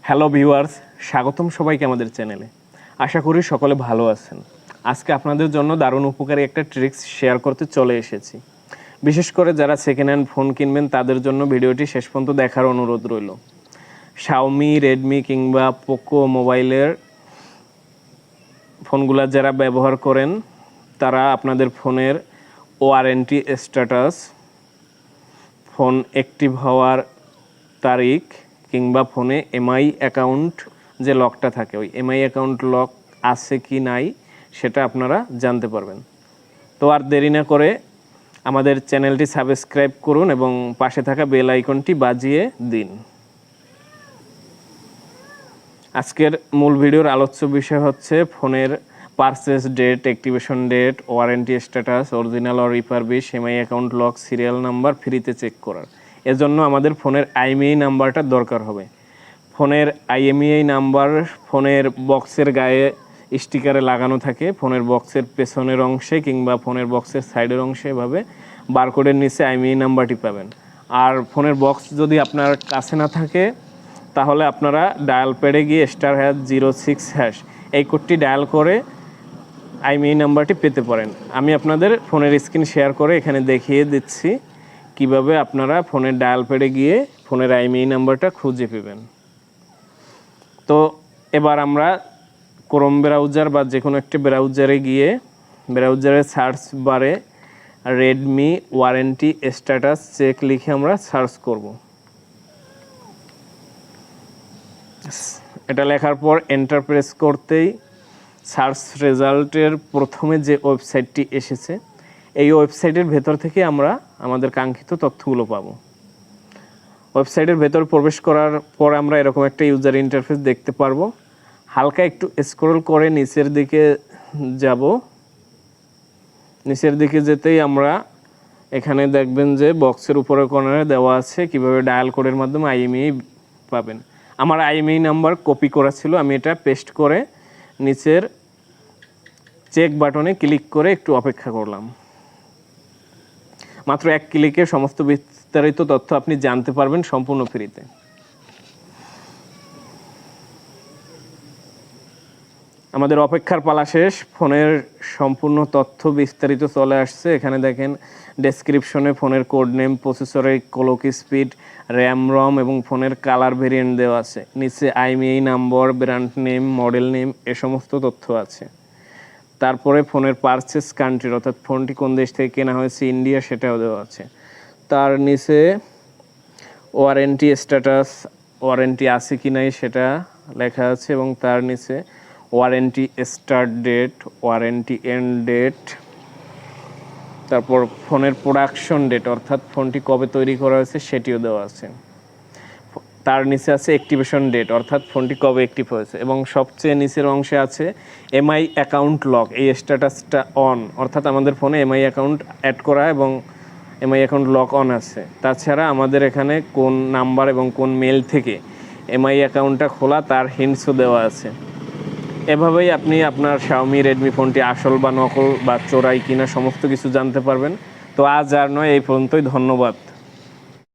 Hello viewers, স্বাগতম সবাইকে আমাদের চ্যানেলে। আশা করি সকলে ভালো আছেন। আজকে আপনাদের জন্য দারুণ উপকারী একটা ট্রিক্স শেয়ার করতে চলে এসেছি। বিশেষ করে যারা সেকেন্ড হ্যান্ড ফোন কিনবেন তাদের জন্য ভিডিওটি শেষ পর্যন্ত দেখার অনুরোধ রইল। Xiaomi, Redmi কিংবা Poco মোবাইলের ফোনগুলো যারা ব্যবহার করেন তারা আপনাদের ফোনের ওয়ারেন্টি স্ট্যাটাস, ফোন অ্যাক্টিভ হওয়ার তারিখ কিংবা ফোনে এমআই অ্যাকাউন্ট যে লকটা থাকে ওই এমআই অ্যাকাউন্ট লক আছে কি নাই সেটা আপনারা জানতে পারবেন। তো আর দেরি না করে আমাদের চ্যানেলটি সাবস্ক্রাইব করুন এবং পাশে থাকা বেল আইকনটি বাজিয়ে দিন। আজকের মূল ভিডিওর আলোচ্য বিষয় হচ্ছে ফোনের purchase date, activation date, warranty status, original or refurbish, MI account lock, serial number ফ্রিতে চেক করার। এজন্য আমাদের ফোনের IMEI নাম্বারটা দরকার হবে। ফোনের IMEI নাম্বার ফোনের বক্সের গায়ে স্টিকারে লাগানো থাকে, ফোনের বক্সের পেছনের অংশে কিংবা ফোনের বক্সের সাইডের অংশে এভাবে বারকোডের নিচে IMEI নাম্বারটি পাবেন। আর ফোনের বক্স যদি আপনার কাছে না থাকে তাহলে আপনারা ডায়াল প্যাডে গিয়ে *#06# এই কোডটি ডায়াল করে IMEI নাম্বারটি পেতে পারেন। আমি আপনাদের ফোনের স্ক্রিন শেয়ার করে এখানে দেখিয়ে দিচ্ছি কিভাবে আপনারা ফোনের ডায়াল প্যাডে গিয়ে ফোনের IMEI নাম্বারটা খুঁজে পেবেন। তো এবার আমরা ক্রোম ব্রাউজার বা যে কোনো একটা ব্রাউজারে গিয়ে ব্রাউজারের সার্চ বারে রেডমি ওয়ারেন্টি স্ট্যাটাস চেক লিখে আমরা সার্চ করব। এটা লেখার পর এন্টার প্রেস করতেই সার্চ রেজাল্টের প্রথমে যে ওয়েবসাইটটি এসেছে এই ওয়েবসাইটের ভেতর থেকে আমরা আমাদের কাঙ্ক্ষিত তথ্যগুলো পাবো। ওয়েবসাইটের ভেতর প্রবেশ করার পর আমরা এরকম একটা ইউজার ইন্টারফেস দেখতে পারবো। হালকা একটু স্ক্রল করে নিচের দিকে যাব। নিচের দিকে যেতেই আমরা এখানে দেখবেন যে বক্সের উপরের কর্নারে দেওয়া আছে কিভাবে ডায়াল কোডের মাধ্যমে IMEI পাবেন। আমার IMEI নাম্বার কপি করা ছিল, আমি এটা পেস্ট করে নিচের চেক বাটনে ক্লিক করে একটু অপেক্ষা করলাম। মাত্র এক ক্লিকে সমস্ত বিস্তারিত তথ্য আপনি জানতে পারবেন সম্পূর্ণ ফ্রিতে। আমাদের অপেক্ষার পালা শেষ। ফোনের সম্পূর্ণ তথ্য বিস্তারিত চলে আসছে। এখানে দেখেন ডেসক্রিপশনে ফোনের কোড নেম, প্রসেসরের ক্লক স্পিড, র্যাম রম এবং ফোনের কালার ভেরিয়েন্ট দেওয়া আছে। নিচে IMEI number, brand name, model name এ সমস্ত তথ্য আছে। তারপরে ফোনের পারচেস কান্ট্রি অর্থাৎ ফোনটি কোন দেশ থেকে কেনা হয়েছে, ইন্ডিয়া, সেটাও দেওয়া আছে। তার নিচে ওয়ারেন্টি স্ট্যাটাস, ওয়ারেন্টি আছে কি নাই সেটা লেখা আছে এবং তার নিচে warranty start date, warranty end date, তারপর ফোনের প্রোডাকশন ডেট অর্থাৎ ফোনটি কবে তৈরি করা হয়েছে সেটিও দেওয়া আছে। তার নিচে আছে অ্যাক্টিভেশন ডেট অর্থাৎ ফোনটি কবে অ্যাক্টিভ হয়েছে এবং সবচেয়ে নিচের অংশে আছে এমআই অ্যাকাউন্ট লক। এই স্ট্যাটাসটা অন অর্থাৎ আমাদের ফোনে এমআই অ্যাকাউন্ট অ্যাড করা এবং এমআই অ্যাকাউন্ট লক অন আছে। তাছাড়া আমাদের এখানে কোন নাম্বার এবং কোন মেল থেকে এমআই অ্যাকাউন্টটা খোলা তার হিন্টসও দেওয়া আছে। এভাবেই আপনি আপনার Xiaomi Redmi ফোনটি আসল বা নকল বা চোরাই কিনা সমস্ত কিছু জানতে পারবেন। তো আজ আর নয়, এই পর্যন্তই। ধন্যবাদ।